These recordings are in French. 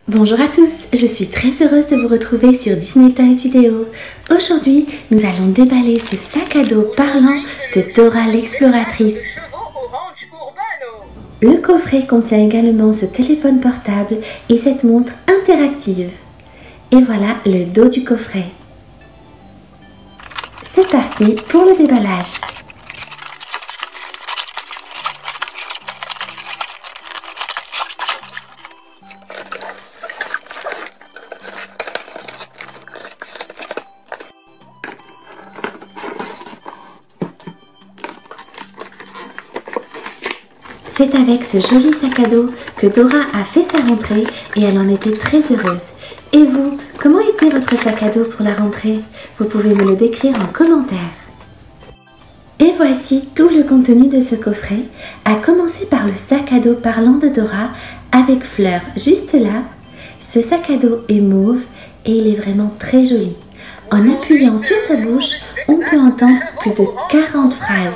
Bonjour à tous, je suis très heureuse de vous retrouver sur Disney Toys Vidéo. Aujourd'hui, nous allons déballer ce sac à dos parlant de Dora l'exploratrice. Le coffret contient également ce téléphone portable et cette montre interactive. Et voilà le dos du coffret. C'est parti pour le déballage. C'est avec ce joli sac à dos que Dora a fait sa rentrée et elle en était très heureuse. Et vous, comment était votre sac à dos pour la rentrée? Vous pouvez me le décrire en commentaire. Et voici tout le contenu de ce coffret, à commencer par le sac à dos parlant de Dora avec fleurs juste là. Ce sac à dos est mauve et il est vraiment très joli. En appuyant sur sa bouche, on peut entendre plus de 40 phrases.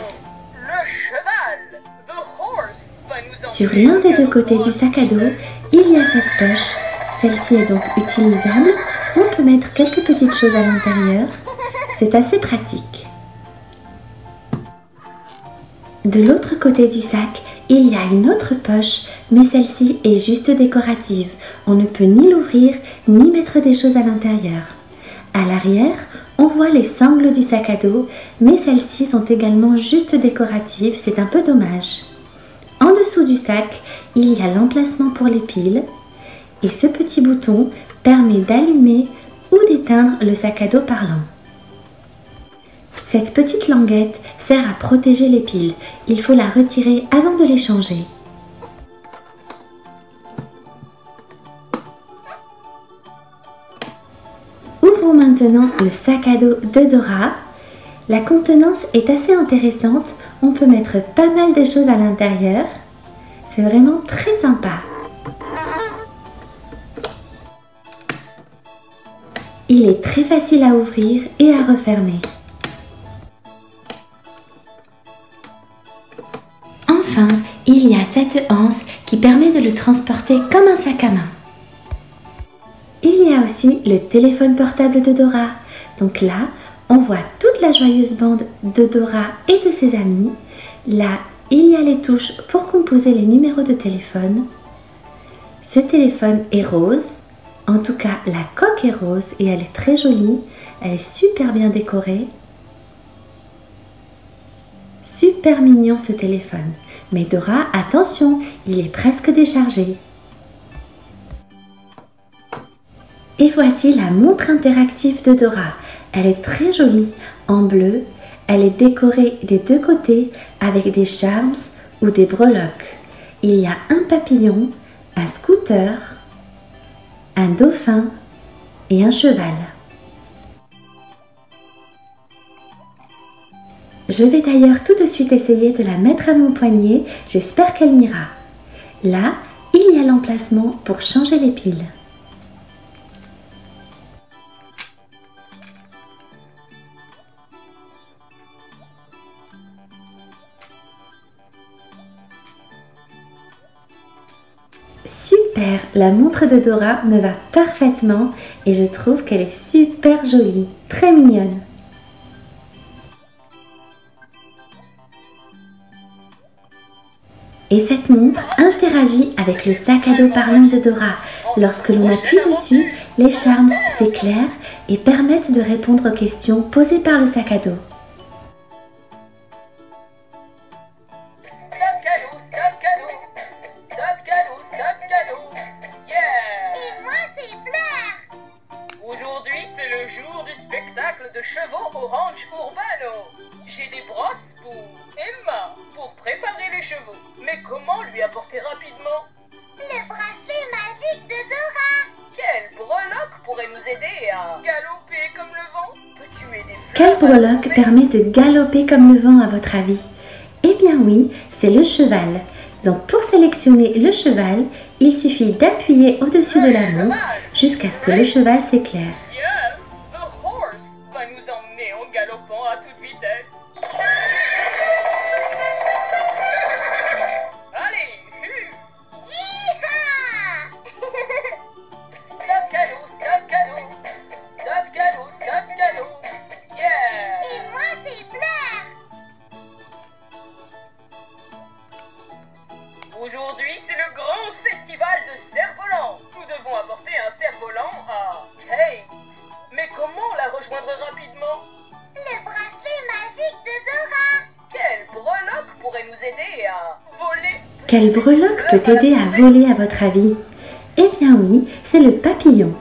Sur l'un des deux côtés du sac à dos, il y a cette poche. Celle-ci est donc utilisable. On peut mettre quelques petites choses à l'intérieur. C'est assez pratique. De l'autre côté du sac, il y a une autre poche, mais celle-ci est juste décorative. On ne peut ni l'ouvrir, ni mettre des choses à l'intérieur. À l'arrière, on voit les sangles du sac à dos, mais celles-ci sont également juste décoratives. C'est un peu dommage. En dessous du sac, il y a l'emplacement pour les piles et ce petit bouton permet d'allumer ou d'éteindre le sac à dos parlant. Cette petite languette sert à protéger les piles. Il faut la retirer avant de les changer. Ouvrons maintenant le sac à dos de Dora. La contenance est assez intéressante. On peut mettre pas mal de choses à l'intérieur. C'est vraiment très sympa. Il est très facile à ouvrir et à refermer. Enfin, il y a cette anse qui permet de le transporter comme un sac à main. Il y a aussi le téléphone portable de Dora. Donc là, on voit toute la joyeuse bande de Dora et de ses amis. Là, il y a les touches pour composer les numéros de téléphone. Ce téléphone est rose. En tout cas, la coque est rose et elle est très jolie. Elle est super bien décorée. Super mignon ce téléphone. Mais Dora, attention, il est presque déchargé. Et voici la montre interactive de Dora. Elle est très jolie, en bleu. Elle est décorée des deux côtés avec des charms ou des breloques. Il y a un papillon, un scooter, un dauphin et un cheval. Je vais d'ailleurs tout de suite essayer de la mettre à mon poignet. J'espère qu'elle m'ira. Là, il y a l'emplacement pour changer les piles. Super, la montre de Dora me va parfaitement et je trouve qu'elle est super jolie, très mignonne. Et cette montre interagit avec le sac à dos parlant de Dora. Lorsque l'on appuie dessus, les charms s'éclairent et permettent de répondre aux questions posées par le sac à dos. Aujourd'hui, c'est le jour du spectacle de chevaux au ranch Urbano. J'ai des brosses pour Emma pour préparer les chevaux. Mais comment lui apporter rapidement le bracelet magique de Dora? Quelle breloque pourrait nous aider à galoper comme le vent? Peux-tu m'aider? Quelle breloque permet de galoper comme le vent à votre avis? Eh bien oui, c'est le cheval. Donc pour sélectionner le cheval, il suffit d'appuyer au-dessus de la montre jusqu'à ce que le cheval s'éclaire. Yes, the horse va nous emmener en galopant à toute vitesse. Allez, Yeehaw! Quel breloque peut aider à voler à votre avis? Eh bien oui, c'est le papillon.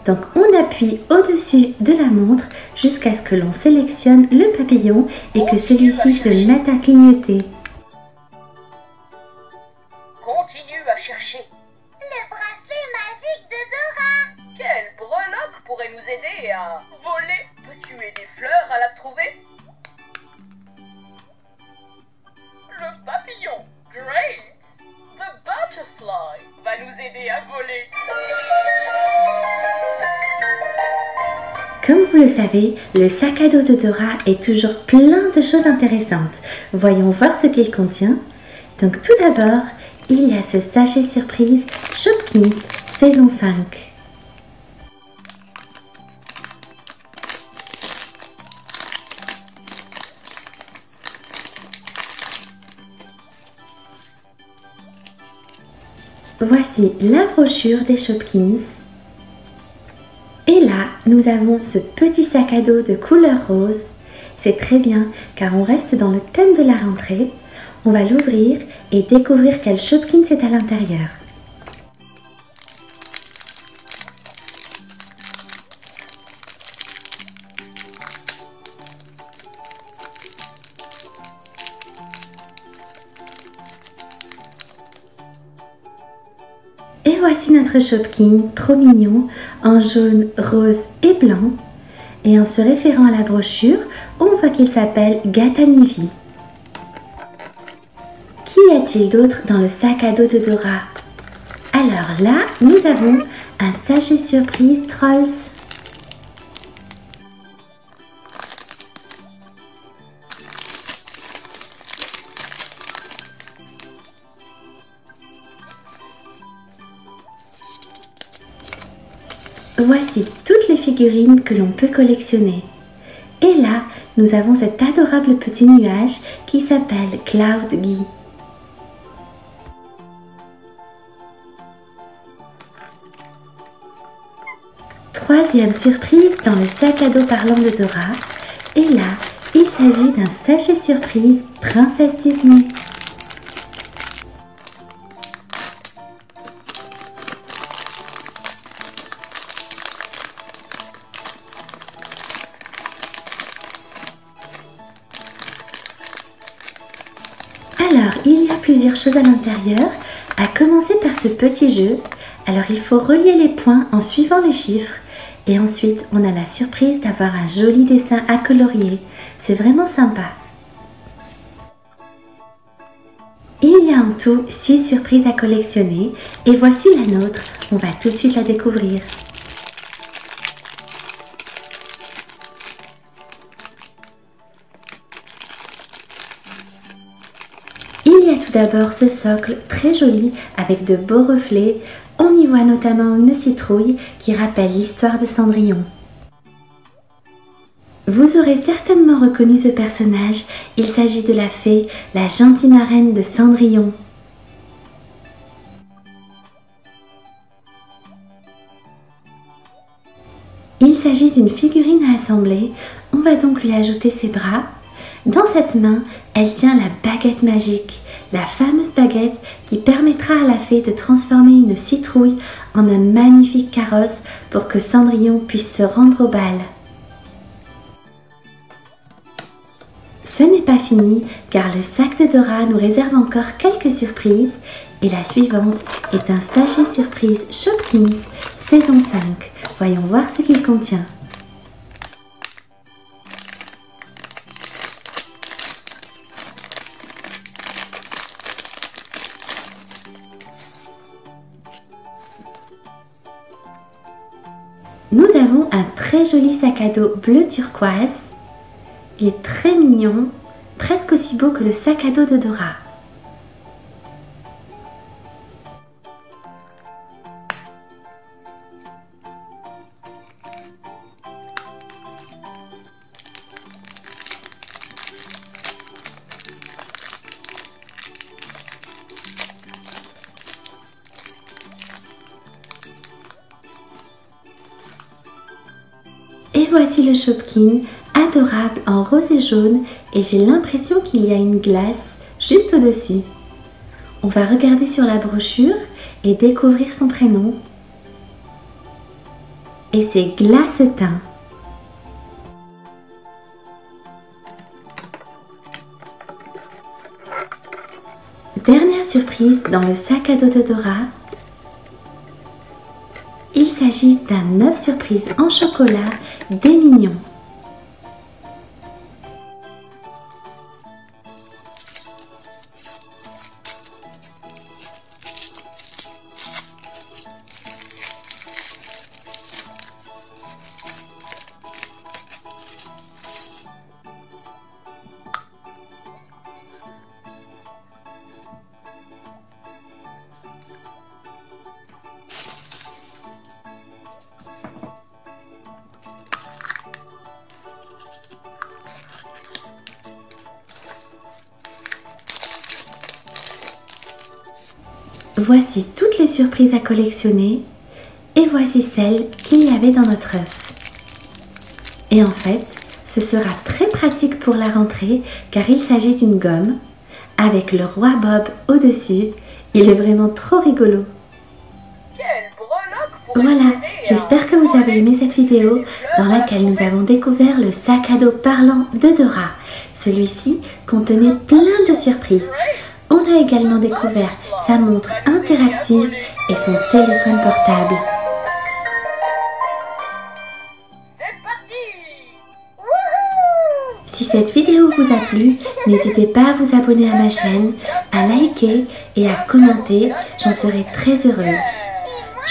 Donc on appuie au-dessus de la montre jusqu'à ce que l'on sélectionne le papillon et que celui-ci se mette à clignoter. Continue à chercher. Le bracelet magique de Dora. Quel breloque pourrait nous aider à voler? Peux-tu aider Fleur à la trouver? Le papillon. Great. The butterfly va nous aider à voler. Comme vous le savez, le sac à dos de Dora est toujours plein de choses intéressantes. Voyons voir ce qu'il contient. Donc tout d'abord, il y a ce sachet surprise Shopkins saison 5. Voici la brochure des Shopkins. Et là, nous avons ce petit sac à dos de couleur rose. C'est très bien car on reste dans le thème de la rentrée. On va l'ouvrir et découvrir quel Shopkins est à l'intérieur. Et voici notre Shopkins, trop mignon, en jaune, rose et blanc. Et en se référant à la brochure, on voit qu'il s'appelle Gatanivi. Qu'y a-t-il d'autre dans le sac à dos de Dora? Alors là, nous avons un sachet surprise Trolls. Voici toutes les figurines que l'on peut collectionner. Et là, nous avons cet adorable petit nuage qui s'appelle Cloud Guy. Troisième surprise dans le sac à dos parlant de Dora. Et là, il s'agit d'un sachet surprise Princesse Disney. Alors, il y a plusieurs choses à l'intérieur, à commencer par ce petit jeu. Alors, il faut relier les points en suivant les chiffres. Et ensuite, on a la surprise d'avoir un joli dessin à colorier. C'est vraiment sympa. Il y a en tout 6 surprises à collectionner. Et voici la nôtre. On va tout de suite la découvrir. Il y a tout d'abord ce socle très joli avec de beaux reflets. On y voit notamment une citrouille qui rappelle l'histoire de Cendrillon. Vous aurez certainement reconnu ce personnage. Il s'agit de la fée, la gentille marraine de Cendrillon. Il s'agit d'une figurine à assembler. On va donc lui ajouter ses bras. Dans cette main, elle tient la baguette magique, la fameuse baguette qui permettra à la fée de transformer une citrouille en un magnifique carrosse pour que Cendrillon puisse se rendre au bal. Ce n'est pas fini car le sac de Dora nous réserve encore quelques surprises et la suivante est un sachet surprise Shopkins saison 5. Voyons voir ce qu'il contient. Nous avons un très joli sac à dos bleu turquoise. Il est très mignon, presque aussi beau que le sac à dos de Dora. Et voici le Shopkins, adorable en rose et jaune, et j'ai l'impression qu'il y a une glace juste au-dessus. On va regarder sur la brochure et découvrir son prénom. Et c'est Glacetin. Dernière surprise dans le sac à dos de Dora. Il s'agit d'un œuf surprise en chocolat des mignons. Voici toutes les surprises à collectionner et voici celles qu'il y avait dans notre œuf. Et en fait, ce sera très pratique pour la rentrée car il s'agit d'une gomme avec le roi Bob au-dessus. Il est vraiment trop rigolo. Voilà, j'espère que vous avez aimé cette vidéo dans laquelle nous avons découvert le sac à dos parlant de Dora. Celui-ci contenait plein de surprises. On a également découvert sa montre interactive et son téléphone portable. Si cette vidéo vous a plu, n'hésitez pas à vous abonner à ma chaîne, à liker et à commenter, j'en serai très heureuse.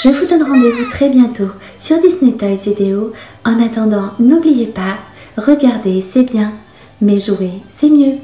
Je vous donne rendez-vous très bientôt sur Disney Toys Vidéo. En attendant, n'oubliez pas, regarder c'est bien, mais jouer c'est mieux.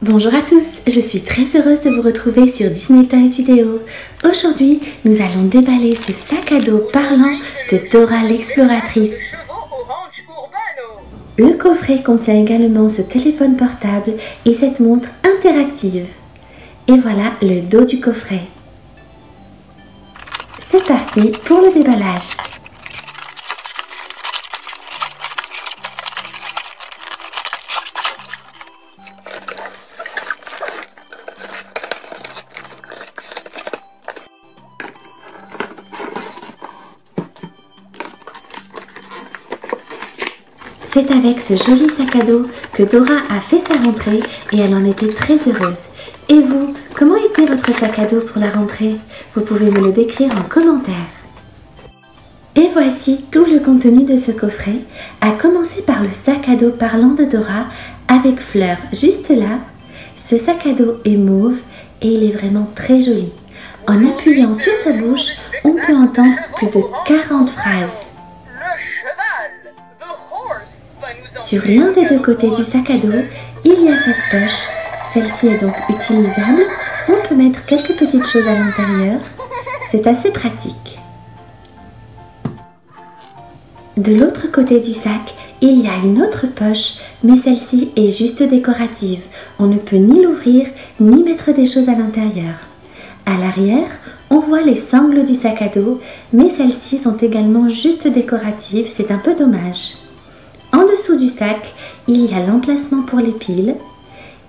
Bonjour à tous, je suis très heureuse de vous retrouver sur Disney Toys Vidéo. Aujourd'hui, nous allons déballer ce sac à dos parlant de Dora l'exploratrice. Le coffret contient également ce téléphone portable et cette montre interactive. Et voilà le dos du coffret. C'est parti pour le déballage. C'est avec ce joli sac à dos que Dora a fait sa rentrée et elle en était très heureuse. Et vous, comment était votre sac à dos pour la rentrée? Vous pouvez me le décrire en commentaire. Et voici tout le contenu de ce coffret, à commencer par le sac à dos parlant de Dora avec fleurs juste là. Ce sac à dos est mauve et il est vraiment très joli. En appuyant sur sa bouche, on peut entendre plus de 40 phrases. Sur l'un des deux côtés du sac à dos, il y a cette poche. Celle-ci est donc utilisable. On peut mettre quelques petites choses à l'intérieur. C'est assez pratique. De l'autre côté du sac, il y a une autre poche, mais celle-ci est juste décorative. On ne peut ni l'ouvrir, ni mettre des choses à l'intérieur. À l'arrière, on voit les sangles du sac à dos, mais celles-ci sont également juste décoratives. C'est un peu dommage. En dessous du sac, il y a l'emplacement pour les piles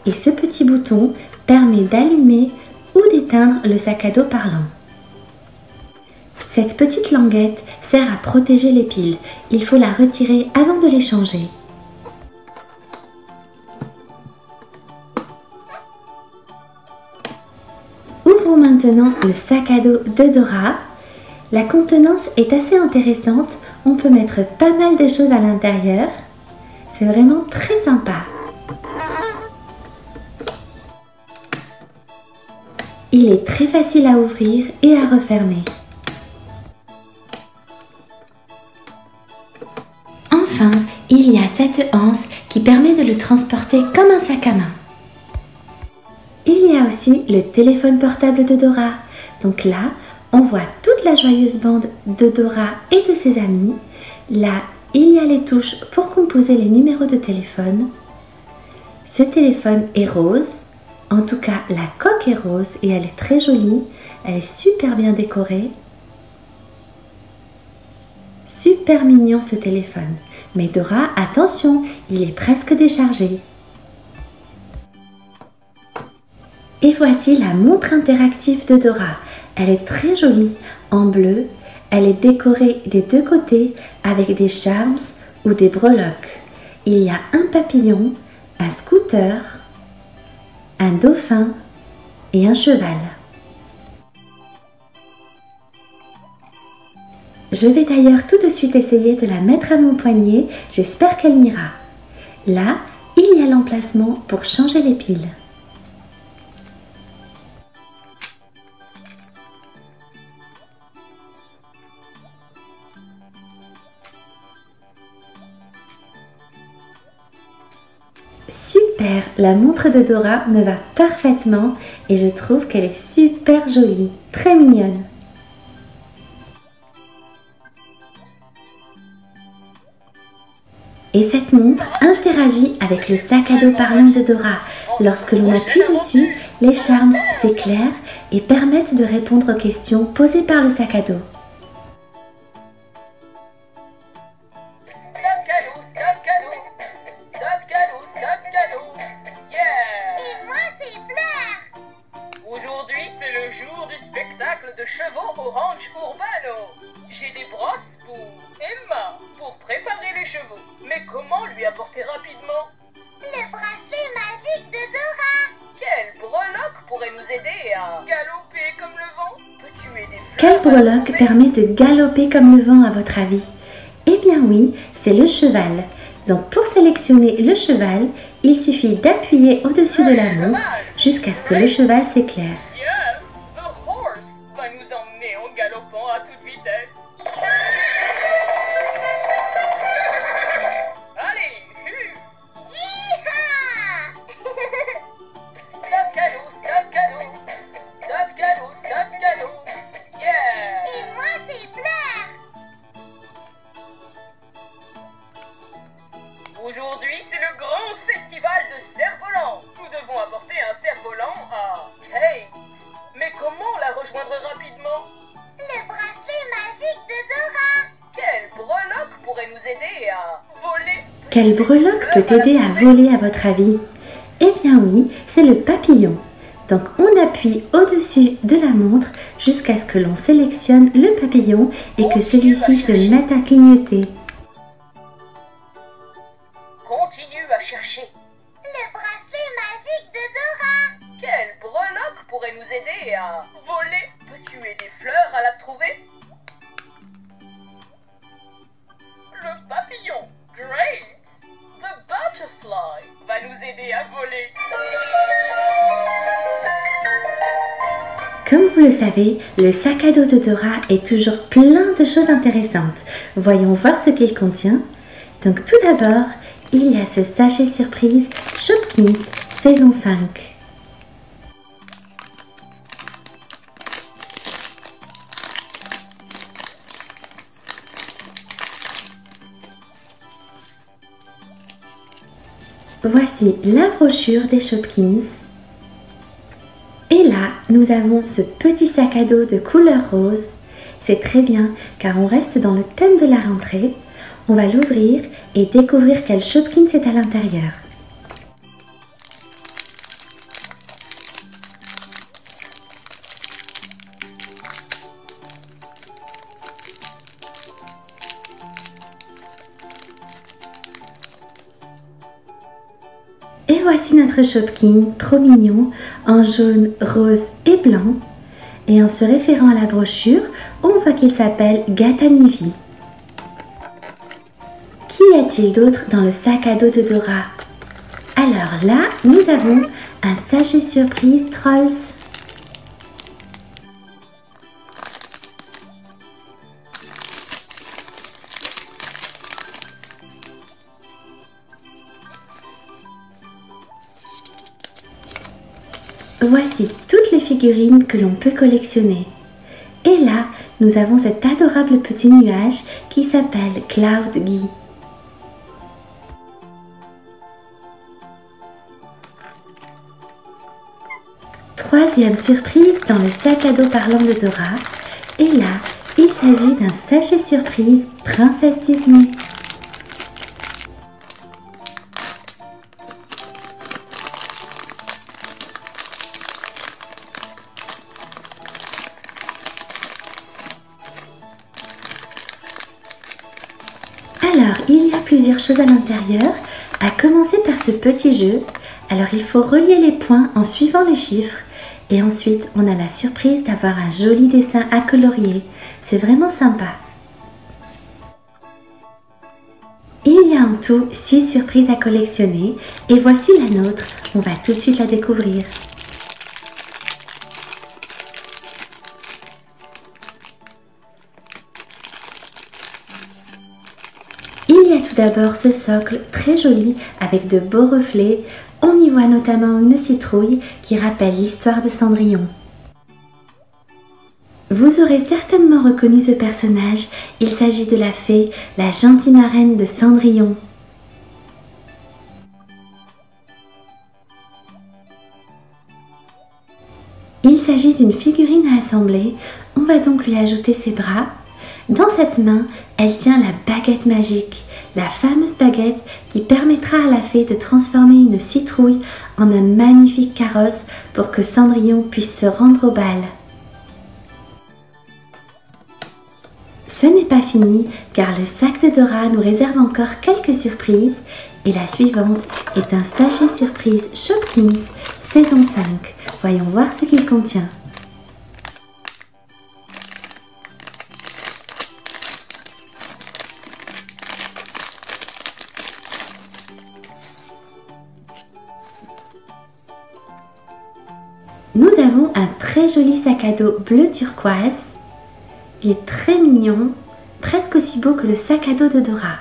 et ce petit bouton permet d'allumer ou d'éteindre le sac à dos parlant. Cette petite languette sert à protéger les piles. Il faut la retirer avant de les changer. Ouvrons maintenant le sac à dos de Dora. La contenance est assez intéressante. On peut mettre pas mal de choses à l'intérieur. C'est vraiment très sympa. Il est très facile à ouvrir et à refermer. Enfin, il y a cette anse qui permet de le transporter comme un sac à main. Il y a aussi le téléphone portable de Dora. Donc là, on voit toute la joyeuse bande de Dora et de ses amis. Là, il y a les touches pour composer les numéros de téléphone. Ce téléphone est rose. En tout cas, la coque est rose et elle est très jolie. Elle est super bien décorée. Super mignon ce téléphone. Mais Dora, attention, il est presque déchargé. Et voici la montre interactive de Dora. Elle est très jolie, en bleu. Elle est décorée des deux côtés avec des charms ou des breloques. Il y a un papillon, un scooter, un dauphin et un cheval. Je vais d'ailleurs tout de suite essayer de la mettre à mon poignet. J'espère qu'elle m'ira. Là, il y a l'emplacement pour changer les piles. Super, la montre de Dora me va parfaitement et je trouve qu'elle est super jolie, très mignonne. Et cette montre interagit avec le sac à dos parlant de Dora. Lorsque l'on appuie dessus, les charms s'éclairent et permettent de répondre aux questions posées par le sac à dos. Aujourd'hui, c'est le jour du spectacle de chevaux au ranch Urbano. J'ai des brosses pour Emma pour préparer les chevaux. Mais comment lui apporter rapidement Le bracelet magique de Dora. Quelle breloque pourrait nous aider à galoper comme le vent? Peux-tu aider? Quelle breloque permet de galoper comme le vent à votre avis? Eh bien oui, c'est le cheval. Donc pour sélectionner le cheval, il suffit d'appuyer au-dessus de la montre jusqu'à ce que le cheval s'éclaire. Yes, the horse va nous emmener en galopant à toute vitesse. Allez, Yeehaw! stop canot, stop canot, stop canot, stop canot. Yeah. Et moi c'est Blair. Aujourd'hui, c'est le grand festival de cerfs-volants. Nous devons apporter un cerf-volant à Kate. Mais comment la rejoindre rapidement? Le bracelet magique de Dora. Quelle breloque pourrait nous aider à voler? Quelle breloque peut aider à voler à votre avis? Eh bien oui, c'est le papillon. Donc on appuie au-dessus de la montre jusqu'à ce que l'on sélectionne le papillon et que celui-ci se mette à clignoter. Continue à chercher. Le bracelet magique de Dora. Quelle breloque pourrait nous aider à voler? Peux-tu aider Fleur à la trouver? Le papillon. Great. The butterfly va nous aider à voler. Comme vous le savez, le sac à dos de Dora est toujours plein de choses intéressantes. Voyons voir ce qu'il contient. Donc tout d'abord, il y a ce sachet surprise Shopkins saison 5. Voici la brochure des Shopkins. Et là, nous avons ce petit sac à dos de couleur rose. C'est très bien car on reste dans le thème de la rentrée. On va l'ouvrir et découvrir quel Shopkins est à l'intérieur. Et voici notre Shopkin, trop mignon, en jaune, rose et blanc. Et en se référant à la brochure, on voit qu'il s'appelle Gatanivi. Qu'y a-t-il d'autre dans le sac à dos de Dora? Alors là, nous avons un sachet surprise Trolls. Voici toutes les figurines que l'on peut collectionner. Et là, nous avons cet adorable petit nuage qui s'appelle Cloud Guy. Troisième surprise dans le sac à dos parlant de Dora. Et là, il s'agit d'un sachet surprise Princesse Disney. Alors, il y a plusieurs choses à l'intérieur, à commencer par ce petit jeu. Alors, il faut relier les points en suivant les chiffres. Et ensuite, on a la surprise d'avoir un joli dessin à colorier. C'est vraiment sympa. Il y a en tout 6 surprises à collectionner. Et voici la nôtre. On va tout de suite la découvrir. Il y a tout d'abord ce socle très joli avec de beaux reflets. On y voit notamment une citrouille qui rappelle l'histoire de Cendrillon. Vous aurez certainement reconnu ce personnage, il s'agit de la fée, la gentille marraine de Cendrillon. Il s'agit d'une figurine à assembler, on va donc lui ajouter ses bras. Dans cette main, elle tient la baguette magique, la fameuse baguette qui permettra à la fée de transformer une citrouille en un magnifique carrosse pour que Cendrillon puisse se rendre au bal. Ce n'est pas fini car le sac de Dora nous réserve encore quelques surprises et la suivante est un sachet surprise Shopkins saison 5. Voyons voir ce qu'il contient. Nous avons un très joli sac à dos bleu turquoise. Il est très mignon, presque aussi beau que le sac à dos de Dora.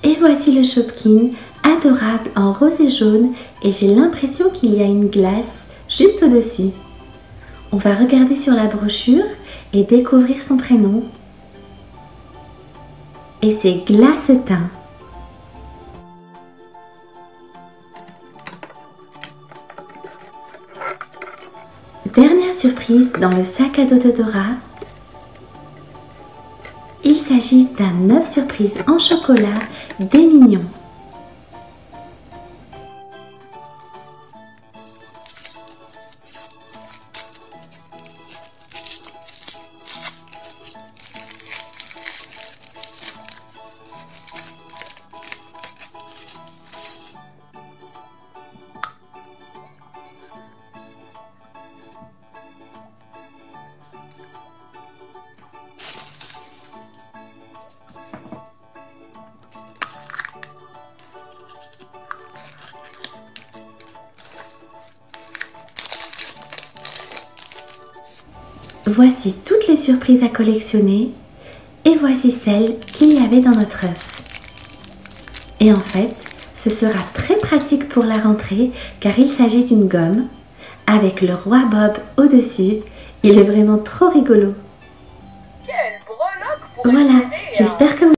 Et voici le Shopkins, adorable en rose et jaune, et j'ai l'impression qu'il y a une glace juste au-dessus. On va regarder sur la brochure et découvrir son prénom. Et c'est Glacetin. Dernière surprise dans le sac à dos de Dora. Il s'agit d'un œuf surprise en chocolat des mignons. Voici toutes les surprises à collectionner et voici celles qu'il y avait dans notre œuf. Et en fait, ce sera très pratique pour la rentrée car il s'agit d'une gomme avec le roi Bob au-dessus. Il est vraiment trop rigolo. Quelle breloque pour Voilà, accéder à- j'espère que vous